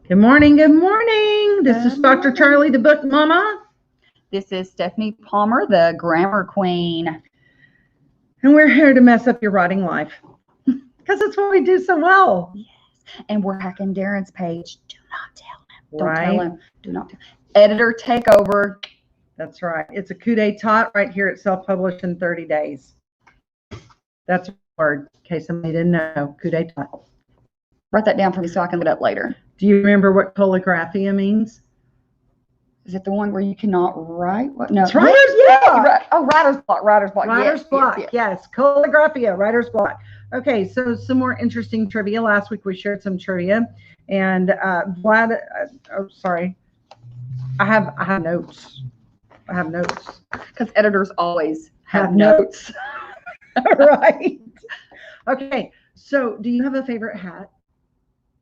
Good morning. Good morning. This is Dr. Charlie, the book mama. This is Stephanie Palmer, the grammar queen. And we're here to mess up your writing life because it's what we do so well. Yes. And we're hacking Darren's page. Do not tell him. Don't Right. tell him. Do not tell him. Editor takeover. That's right. It's a coup d'etat right here at Self-Published in 30 Days. That's a word, in case somebody didn't know. Coup d'etat. Write that down for me so I can look it up later. Do you remember what collagraphia means? Is it the one where you cannot write? What? No. It's writer's block. Oh, writer's block. Writer's block. Writer's block. Yes. Collagraphia. Writer's block. Okay. So some more interesting trivia. Last week we shared some trivia, and Vlad. Sorry. I have notes. I have notes because editors always have notes. Right. Okay. So, do you have a favorite hat?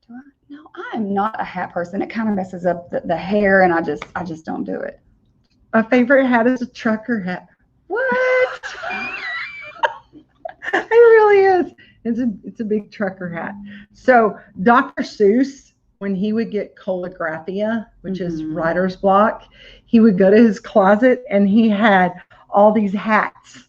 Do I? No, I am not a hat person. It kind of messes up the hair, and I just don't do it. My favorite hat is a trucker hat. What? It really is. It's a big trucker hat. So Dr. Seuss, when he would get collagraphia, which is writer's block, he would go to his closet and he had all these hats.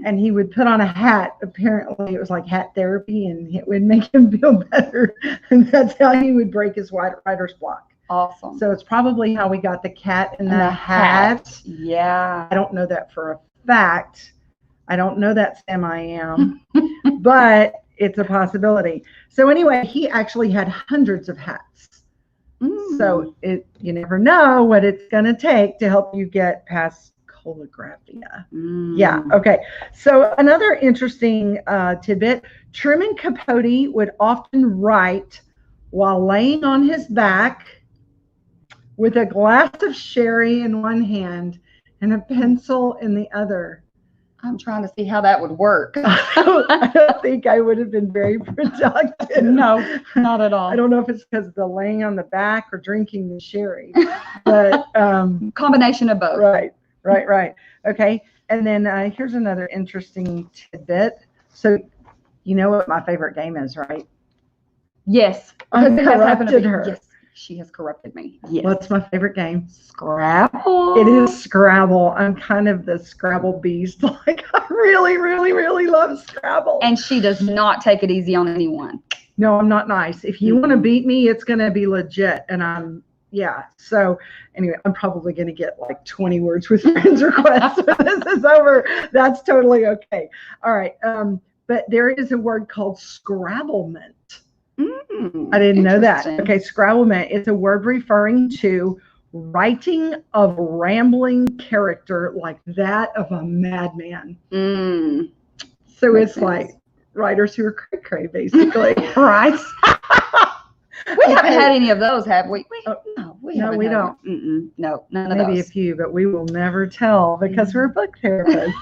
And he would put on a hat. Apparently, it was like hat therapy, and it would make him feel better. And that's how he would break his writer's block. Awesome. So it's probably how we got the cat in the hat. Yeah. I don't know that for a fact. I don't know that Sam I am, but it's a possibility. So anyway, he actually had hundreds of hats. So you never know what it's going to take to help you get past collagraphia. Yeah. Okay. So another interesting tidbit, Truman Capote would often write while laying on his back with a glass of sherry in one hand and a pencil in the other. I'm trying to see how that would work. I don't think I would have been very productive. No, not at all. I don't know if it's because of the laying on the back or drinking the sherry, but combination of both. Right. Okay. And then here's another interesting tidbit. So, you know what my favorite game is, right? Yes. I've corrupted her. Yes, she has corrupted me. Yes. What's my favorite game? Scrabble. It is Scrabble. I'm kind of the Scrabble beast. Like, I really, really, really love Scrabble. And she does not take it easy on anyone. No, I'm not nice. If you want to beat me, it's going to be legit. And so anyway, I'm probably going to get like 20 words with friends requests when this is over. That's totally okay. All right. But there is a word called Scrabblement. I didn't know that. Okay. Scrabblement is a word referring to writing of rambling character like that of a madman. So Makes sense. Like writers who are cray-cray, basically. Right. We haven't had any of those, have we? No, we don't. No, none of those. Maybe a few, but we will never tell because we're book therapists.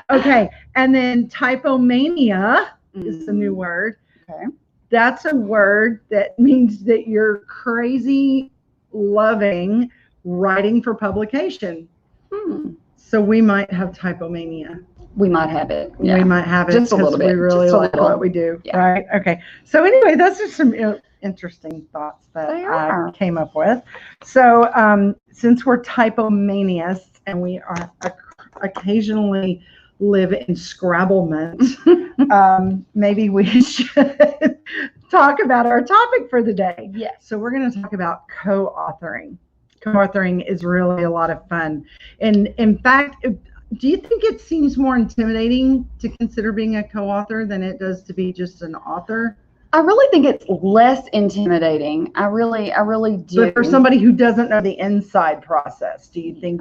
Okay, and then typomania is a new word. Okay. That's a word that means that you're crazy loving writing for publication. So we might have typomania. We might have it. Yeah. We might have it just a little bit. We really like what we do, right? Okay. So anyway, those are some interesting thoughts that I came up with. So since we're typomaniasts and we are occasionally live in Scrabblement, maybe we should talk about our topic for the day. Yes. So we're going to talk about co-authoring. Co-authoring is really a lot of fun. And in fact, do you think it seems more intimidating to consider being a co-author than it does to be just an author? I really think it's less intimidating. I really do. But for somebody who doesn't know the inside process, do you think?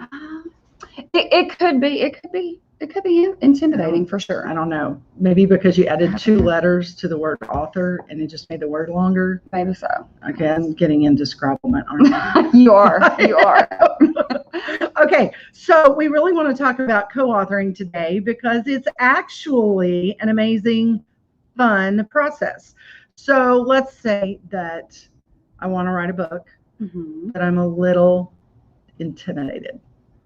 It could be. It could be intimidating for sure. I don't know. Maybe because you added 2 letters to the word author and it just made the word longer. Maybe so. Okay, I'm getting into Scrabblement, aren't I? You are. Okay, so we really want to talk about co-authoring today because it's actually an amazing, fun process. So let's say that I want to write a book, but I'm a little intimidated.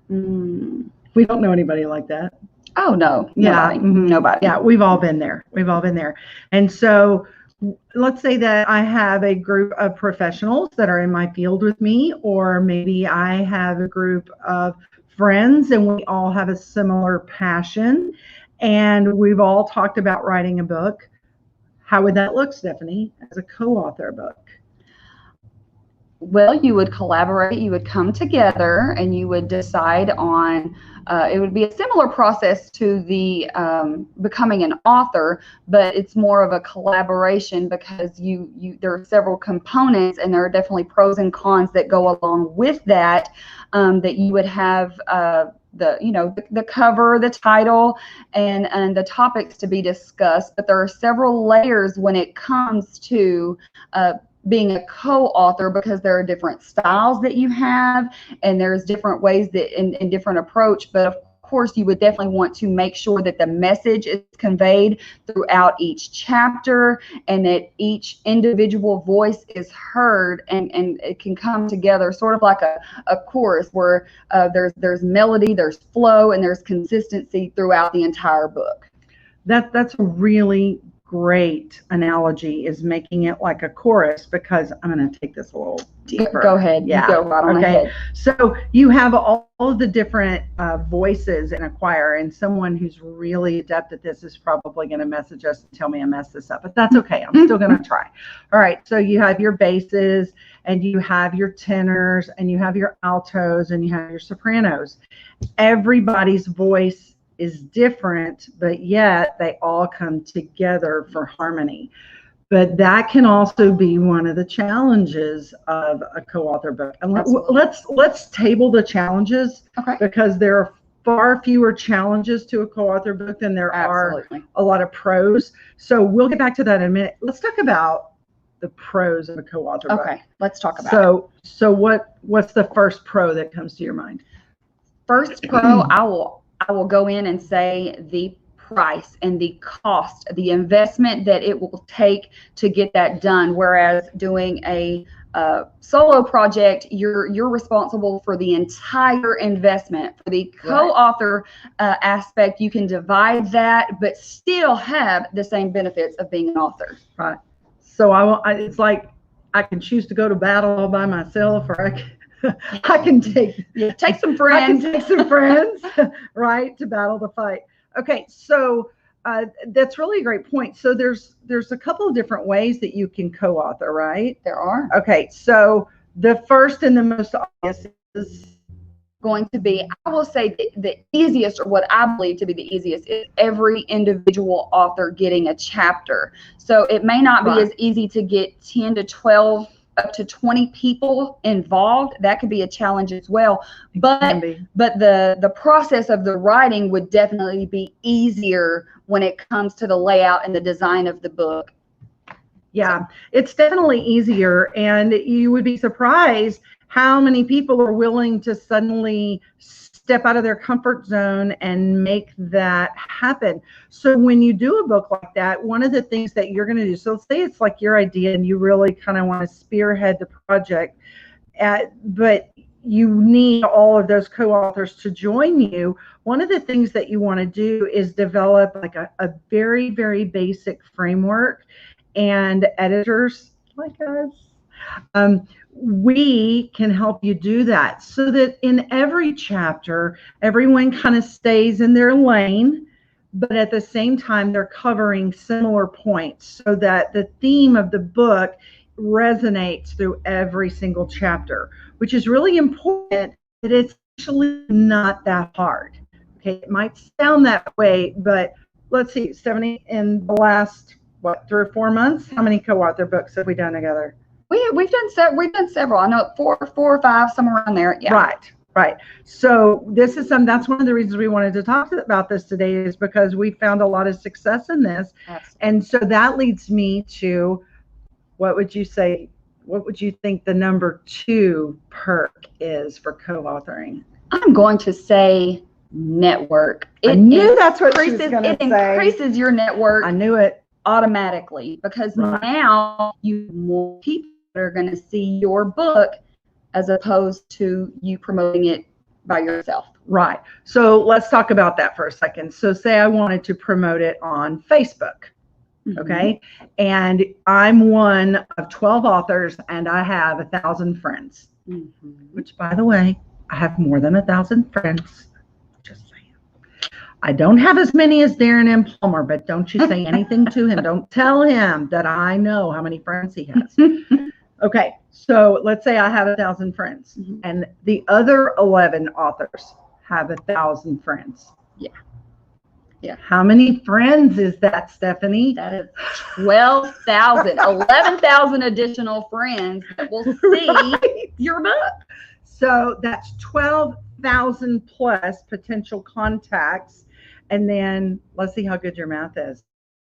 We don't know anybody like that. Oh, no. Yeah. Nobody. Yeah, we've all been there. And so let's say that I have a group of professionals that are in my field with me, or maybe I have a group of friends and we all have a similar passion and we've all talked about writing a book. How would that look, Stephanie, as a co-author book? Well, you would collaborate, you would come together, and you would decide on, it would be a similar process to the becoming an author, but it's more of a collaboration because there are several components, and there are definitely pros and cons that go along with that, that you would have the cover, the title, and the topics to be discussed. But there are several layers when it comes to being a co-author, because there are different styles that you have, and there's different ways that in different approach. But of course, you would definitely want to make sure that the message is conveyed throughout each chapter, and that each individual voice is heard, and it can come together sort of like a chorus where there's melody, there's flow, and there's consistency throughout the entire book. That's a really great analogy, is making it like a chorus, because I'm going to take this a little deeper. Go ahead. Yeah. You go right on ahead. So you have all of the different voices in a choir, and someone who's really adept at this is probably going to message us and tell me I messed this up, but that's okay. I'm still going to try. All right. So you have your basses, and you have your tenors, and you have your altos, and you have your sopranos. Everybody's voice is different, but yet they all come together for harmony. But that can also be one of the challenges of a co-author book. And let's table the challenges, okay, because there are far fewer challenges to a co-author book than there Absolutely. are a lot of pros. So we'll get back to that in a minute. Let's talk about the pros of a co-author book. Okay, let's talk about it. So what's the first pro that comes to your mind? First pro, I will go in and say the price and the cost, the investment that it will take to get that done. Whereas doing a solo project, you're responsible for the entire investment. For the co-author aspect, you can divide that, but still have the same benefits of being an author. Right. So it's like I can choose to go to battle all by myself, or I can take some friends. I can take some friends, right, to battle the fight. Okay, so that's really a great point. So there's a couple of different ways that you can co-author, right? There are. Okay, so the first and the most obvious is going to be, I will say, the easiest, or what I believe to be the easiest, is every individual author getting a chapter. So it may not be as easy to get 10 to 12 up to 20 people involved. That could be a challenge as well. But the process of the writing would definitely be easier when it comes to the layout and the design of the book. Yeah, it's definitely easier, and you would be surprised how many people are willing to suddenly step out of their comfort zone and make that happen. So when you do a book like that, one of the things that you're going to do, so let's say it's like your idea and you really kind of want to spearhead the project, but you need all of those co-authors to join you. One of the things that you want to do is develop like a very, very basic framework, and editors like us, we can help you do that, so that in every chapter, everyone kind of stays in their lane, but at the same time, they're covering similar points, so that the theme of the book resonates through every single chapter, which is really important. That it's actually not that hard. Okay, it might sound that way, but let's see, Stephanie, in the last 3 or 4 months, how many co-author books have we done together? We've done several. I know 4 or 5, somewhere around there. Yeah. Right. So that's one of the reasons we wanted to talk about this today, is because we found a lot of success in this. Absolutely. And so that leads me to, what would you think the number 2 perk is for co-authoring? I'm going to say network. I knew that's what she was going to say. It increases your network. I knew it. Automatically, because now you have more people that are going to see your book, as opposed to you promoting it by yourself. Right. So let's talk about that for a second. So say I wanted to promote it on Facebook. Okay. And I'm one of 12 authors, and I have 1,000 friends, which, by the way, I have more than 1,000 friends. Just saying. I don't have as many as Darren M. Palmer, but don't you say anything to him. Don't tell him that I know how many friends he has. Okay. So let's say I have 1,000 friends, and the other 11 authors have 1,000 friends. Yeah. How many friends is that, Stephanie? That is 12,000, 11,000 additional friends that will see your book. So that's 12,000 plus potential contacts. And then let's see how good your math is.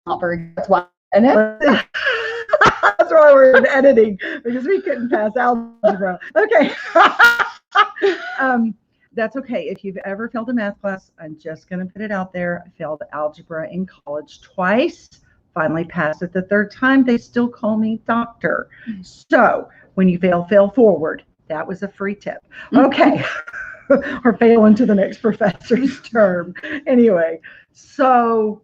Not very good. That's why. And That's why we're in editing, because we couldn't pass algebra. Okay. That's okay. If you've ever failed a math class, I'm just going to put it out there. I failed algebra in college twice, finally passed it the third time. They still call me doctor. So when you fail forward. That was a free tip. Okay. Or fail into the next professor's term. Anyway, so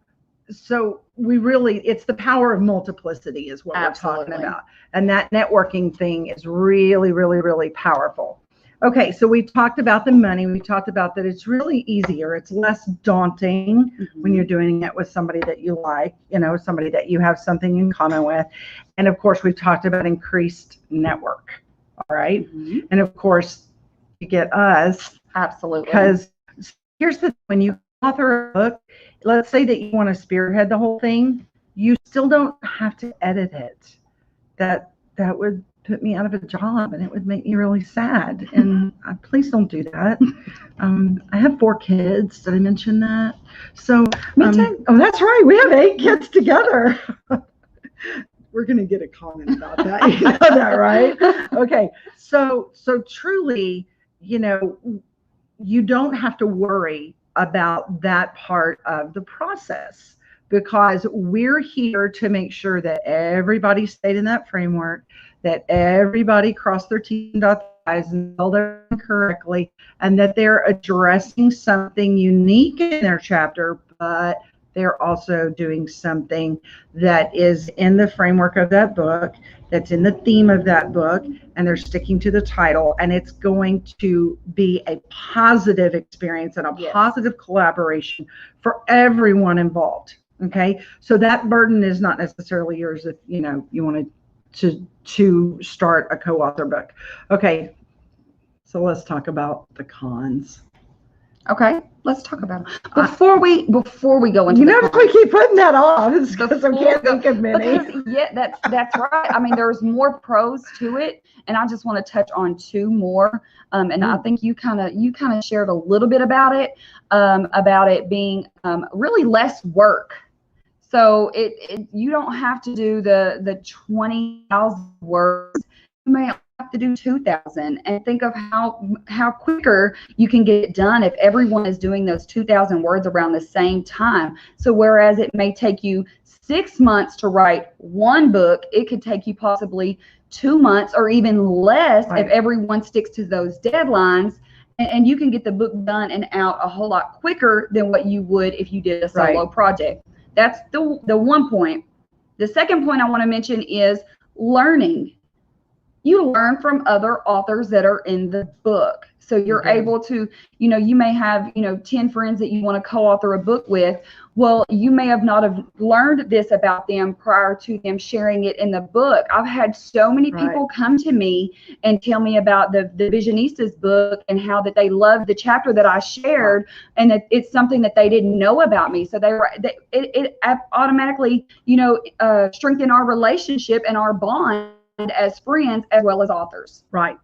we really, it's the power of multiplicity is what we're talking about. And that networking thing is really, really, really powerful. Okay, so we talked about the money. We talked about that it's really easier. It's less daunting when you're doing it with somebody that you like, somebody that you have something in common with. And of course, we've talked about increased network. All right. And of course, you get us. Absolutely. Because here's the thing, when you author a book, let's say that you want to spearhead the whole thing, you still don't have to edit it. That would put me out of a job, and it would make me really sad. And please don't do that. I have 4 kids. Did I mention that? So, me too. Oh, that's right. We have 8 kids together. We're going to get a comment about that. You know that, right? Okay. So truly, you don't have to worry about that part of the process, because we're here to make sure that everybody stayed in that framework, that everybody crossed their T's and dotted their I's and spelled it correctly, and that they're addressing something unique in their chapter, but they're also doing something that is in the framework of that book, that's in the theme of that book, and they're sticking to the title, and it's going to be a positive experience and a positive collaboration for everyone involved. Okay, so that burden is not necessarily yours if you wanted to start a co-author book. Okay, so let's talk about the cons. Okay, let's talk about it. Before we go into we keep putting that off because I can't think of many. Because, that's right. I mean, there's more pros to it, and I just want to touch on 2 more. And I think you kind of shared a little bit about it being really less work. So you don't have to do the 20,000 words. You may have to do 2,000, and think of how quicker you can get it done if everyone is doing those 2,000 words around the same time. So whereas it may take you 6 months to write 1 book, it could take you possibly 2 months or even less if everyone sticks to those deadlines, and you can get the book done and out a whole lot quicker than what you would if you did a solo project. That's the one point. The second point I want to mention is learning. You learn from other authors that are in the book. So you're able to, you may have, 10 friends that you want to co-author a book with. Well, you may have not have learned this about them prior to them sharing it in the book. I've had so many people come to me and tell me about the Visionistas book and how that they loved the chapter that I shared, and that it's something that they didn't know about me. So it automatically, strengthened our relationship and our bond as friends as well as authors. Right.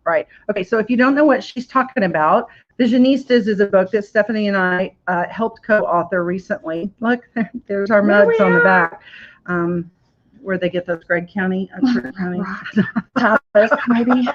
Okay, so if you don't know what she's talking about, Visionistas is a book that Stephanie and I helped co-author recently. Look, there's our mugs on the back, where they get those Gregg County, maybe.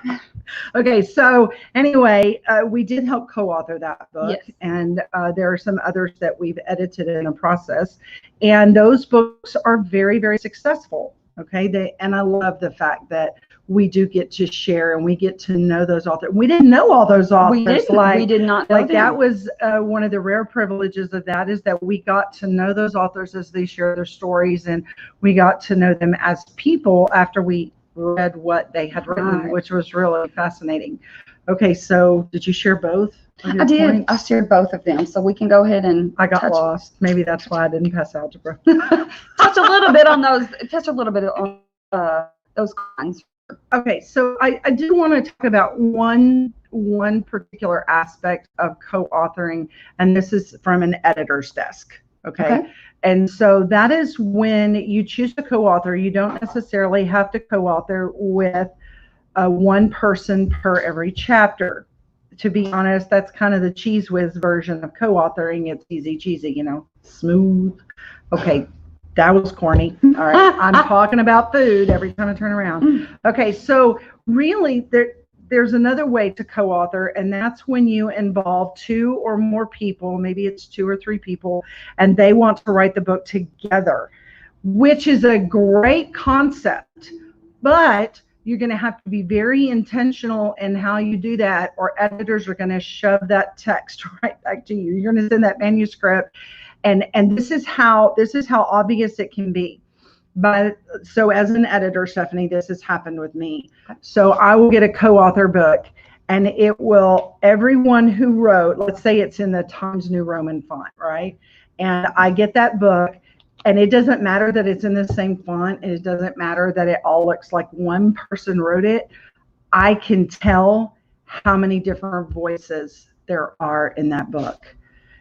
Okay, so anyway, we did help co-author that book, and there are some others that we've edited in the process, and those books are very, very successful. Okay, and I love the fact that we do get to share and we get to know those authors. We didn't know all those authors. We did not know like them. that was one of the rare privileges of that, is that we got to know those authors as they share their stories, and we got to know them as people after we read what they had written, which was really fascinating. Okay, so did you share both? I did. Points? I shared both of them, so we can go ahead and. I got lost. Maybe that's why I didn't pass algebra. touch a little bit on those. Touch a little bit on those cons. Okay, so I do want to talk about one particular aspect of co-authoring, and this is from an editor's desk. Okay. And so that is when you choose to co-author. You don't necessarily have to co-author with one person per every chapter. To be honest, that's kind of the cheese whiz version of co-authoring. It's easy cheesy, smooth. Okay, that was corny. All right, I'm talking about food every time I turn around. Okay, so really there's another way to co-author, and that's when you involve 2 or more people, maybe it's 2 or 3 people, and they want to write the book together, which is a great concept, but you're going to have to be very intentional in how you do that, or editors are going to shove that text right back to you. You're going to send that manuscript, and this is how obvious it can be. But so as an editor, Stephanie, this has happened with me. So I will get a co-author book, and it will, everyone who wrote, let's say it's in the Times New Roman font, right? And I get that book, and it doesn't matter that it's in the same font, and it doesn't matter that it all looks like one person wrote it. I can tell how many different voices there are in that book.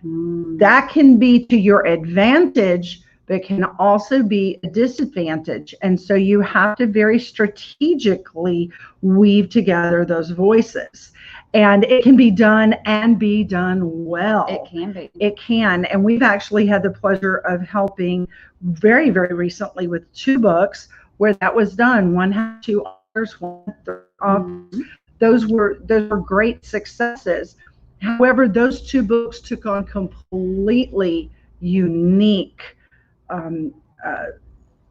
That can be to your advantage, but can also be a disadvantage. And so you have to very strategically weave together those voices. And it can be done and be done well. It can be. It can. And we've actually had the pleasure of helping very, very recently with 2 books where that was done. One had 2 authors, one had 3 authors. Those were great successes. However, those 2 books took on completely unique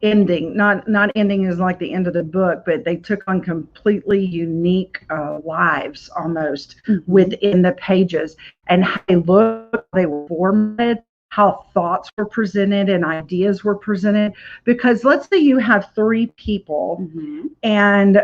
ending. Not ending is like the end of the book, but they took on completely unique lives almost within the pages, and how they looked, they were formatted, how thoughts were presented and ideas were presented. Because let's say you have 3 people, and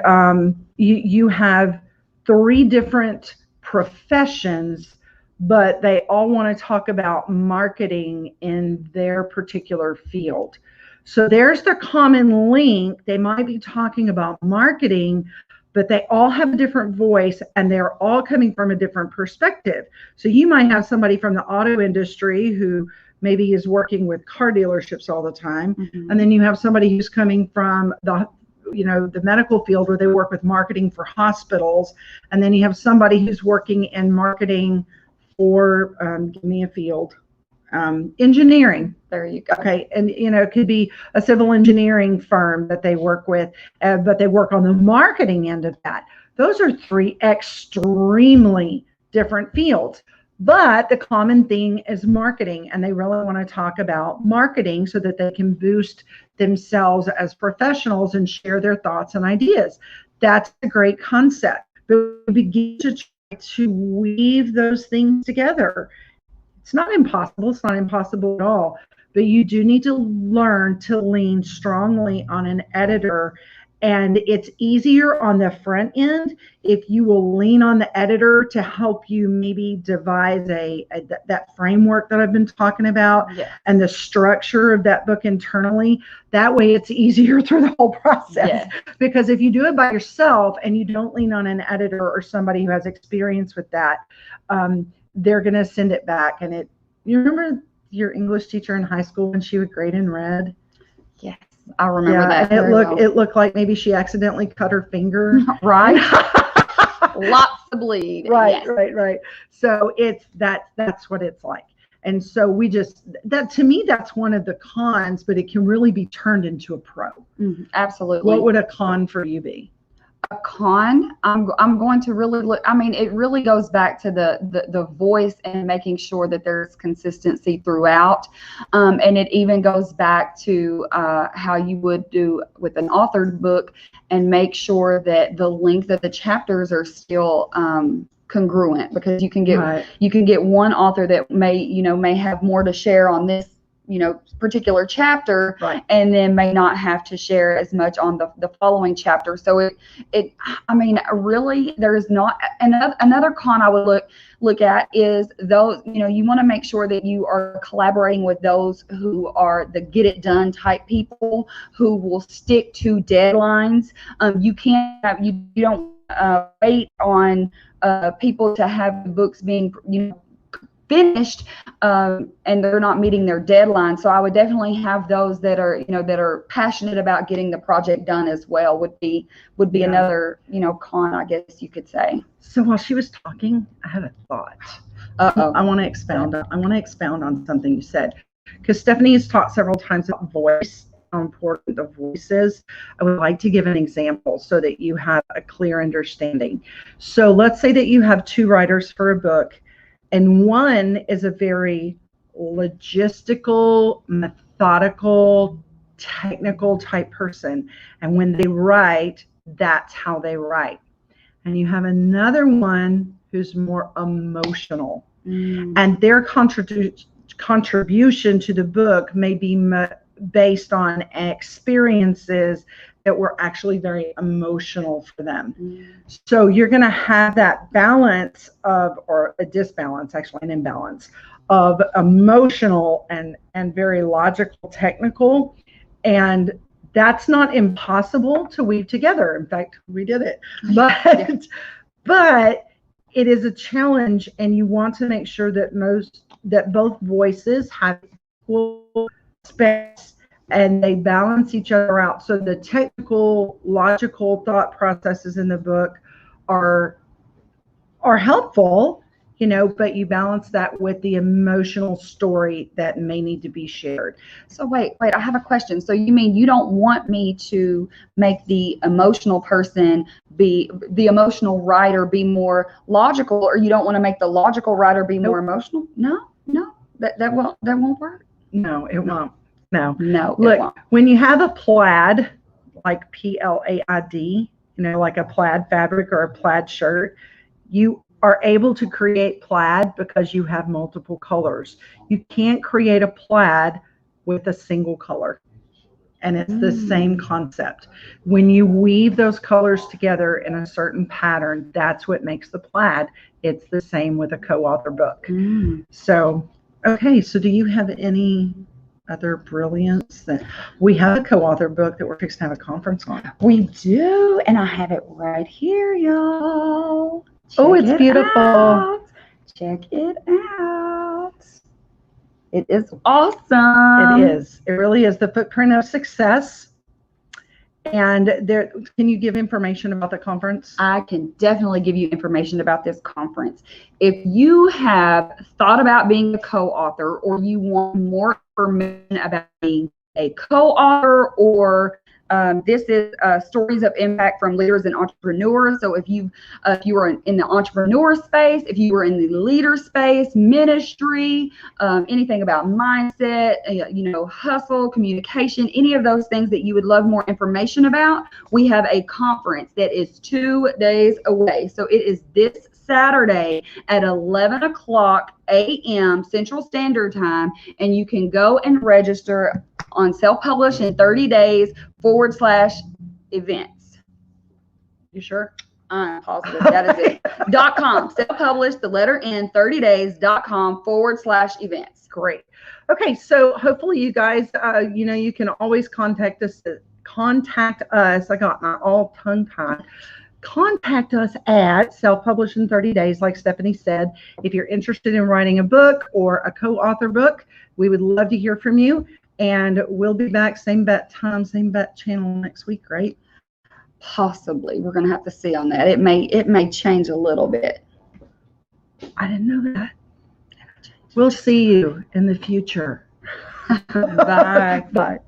you have 3 different professions, but they all want to talk about marketing in their particular field. So there's the common link. They might be talking about marketing, but they all have a different voice, and they're all coming from a different perspective. So you might have somebody from the auto industry who maybe is working with car dealerships all the time. And then you have somebody who's coming from the medical field where they work with marketing for hospitals. And then you have somebody who's working in marketing for, give me a field, engineering. There you go. Okay, and it could be a civil engineering firm that they work with, but they work on the marketing end of that. Those are 3 extremely different fields, but the common thing is marketing, and they really want to talk about marketing so that they can boost themselves as professionals and share their thoughts and ideas. That's a great concept. But we begin to try to weave those things together. It's not impossible. It's not impossible at all. But you do need to learn to lean strongly on an editor. And it's easier on the front end if you will lean on the editor to help you maybe devise that framework that I've been talking about, and the structure of that book internally. That way it's easier through the whole process. Because if you do it by yourself and you don't lean on an editor or somebody who has experience with that, they're going to send it back. And you remember your English teacher in high school when she would grade in red? Yes. I remember that. It looked like maybe she accidentally cut her finger. Right. Lots of bleed. Right, yes. Right. So that's what it's like. And so to me, that's one of the cons, but it can really be turned into a pro. Absolutely. What would a con for you be? a con, I'm going to really look. I mean, it really goes back to the voice and making sure that there's consistency throughout, and it even goes back to how you would do with an authored book, and make sure that the length of the chapters are still congruent, because you can get one author that may have more to share on this particular chapter, and then may not have to share as much on the following chapter. So I mean, really, there's not another con I would look at is those, you want to make sure that you are collaborating with those who are the get it done type people who will stick to deadlines. You can't have, you don't wait on people to have the books being finished and they're not meeting their deadline. So I would definitely have those that are passionate about getting the project done as well. Would be another con, I guess you could say. So while she was talking, I had a thought. I want to expound on something you said, because Stephanie has talked several times about voice, how important the voice is. I would like to give an example so that you have a clear understanding. So let's say that you have two writers for a book, and one is a very logistical, methodical, technical type person. And when they write, that's how they write. And you have another one who's more emotional. And their contribution to the book may be based on experiences that were actually very emotional for them. So you're going to have that balance or a disbalance, actually an imbalance of emotional and very logical, technical, and that's not impossible to weave together. In fact, we did it, but it is a challenge, and you want to make sure that both voices have equal space and they balance each other out. So the technical, logical thought processes in the book are helpful, but you balance that with the emotional story that may need to be shared. So wait, I have a question. So you mean you don't want me to make the emotional writer be more logical, or you don't want to make the logical writer be more emotional? No, that won't work. No, it won't. No. Look, when you have a plaid, like PLAID, like a plaid fabric or a plaid shirt, you are able to create plaid because you have multiple colors. You can't create a plaid with a single color. And it's the same concept. When you weave those colors together in a certain pattern, that's what makes the plaid. It's the same with a co-author book. So, okay, so do you have any other brilliance? That we have a co-author book that we're fixing to have a conference on? We do, and I have it right here, y'all. It's beautiful. Check it out. It is awesome. It is. It really is. The Footprint of Success. And can you give information about the conference? I can definitely give you information about this conference. If you have thought about being a co-author, or you want more information about being a co-author, or this is stories of impact from leaders and entrepreneurs. So if you are in the entrepreneur space, if you are in the leader space, ministry, anything about mindset, hustle, communication, any of those things that you would love more information about, we have a conference that is 2 days away. So it is this Saturday at 11:00 a.m. Central Standard Time, and you can go and register on Self-Publish in 30 days /events. You sure? I'm positive that is it. .com. Self-Publish, the letter N, 30 days.com /events. Great. Okay, so hopefully you guys, you can always contact us. I got my all tongue-tied. Contact us at Self-Publish in 30 days, like Stephanie said. If you're interested in writing a book or a co-author book, we would love to hear from you. And we'll be back, same bat time, same bat channel next week, right? Possibly. We're going to have to see on that. It may change a little bit. I didn't know that. We'll see you in the future. Bye. Bye.